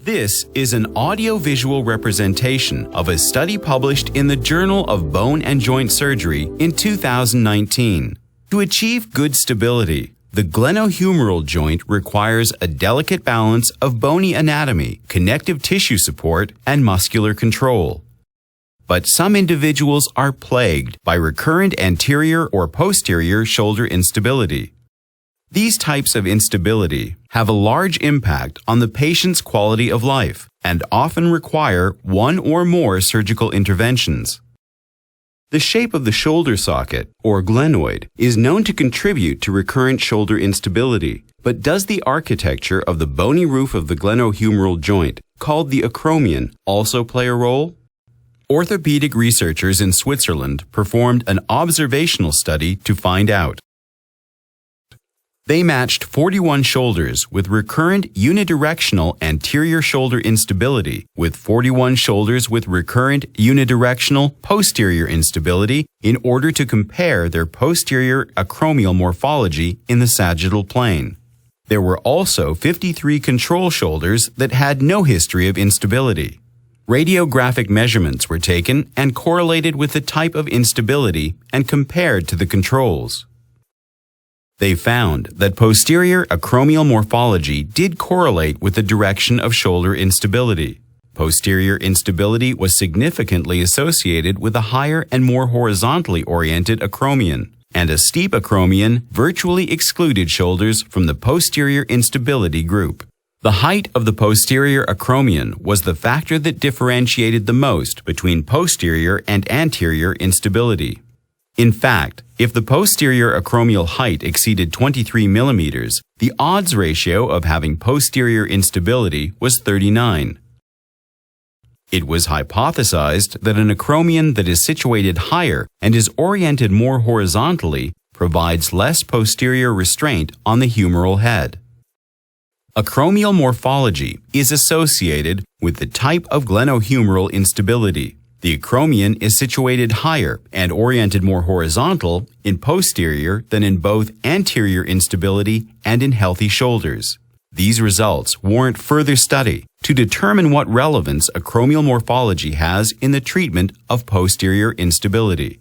This is an audio-visual representation of a study published in the Journal of Bone and Joint Surgery in 2019. To achieve good stability, the glenohumeral joint requires a delicate balance of bony anatomy, connective tissue support, and muscular control. But some individuals are plagued by recurrent anterior or posterior shoulder instability. These types of instability have a large impact on the patient's quality of life and often require one or more surgical interventions. The shape of the shoulder socket, or glenoid, is known to contribute to recurrent shoulder instability, but does the architecture of the bony roof of the glenohumeral joint, called the acromion, also play a role? Orthopedic researchers in Switzerland performed an observational study to find out. They matched 41 shoulders with recurrent unidirectional anterior shoulder instability with 41 shoulders with recurrent unidirectional posterior instability in order to compare their posterior acromial morphology in the sagittal plane. There were also 53 control shoulders that had no history of instability. Radiographic measurements were taken and correlated with the type of instability and compared to the controls. They found that posterior acromial morphology did correlate with the direction of shoulder instability. Posterior instability was significantly associated with a higher and more horizontally oriented acromion, and a steep acromion virtually excluded shoulders from the posterior instability group. The height of the posterior acromion was the factor that differentiated the most between posterior and anterior instability. In fact, if the posterior acromial height exceeded 23 millimeters, the odds ratio of having posterior instability was 39. It was hypothesized that an acromion that is situated higher and is oriented more horizontally provides less posterior restraint on the humeral head. Acromial morphology is associated with the type of glenohumeral instability. The acromion is situated higher and oriented more horizontal in posterior than in both anterior instability and in healthy shoulders. These results warrant further study to determine what relevance acromial morphology has in the treatment of posterior instability.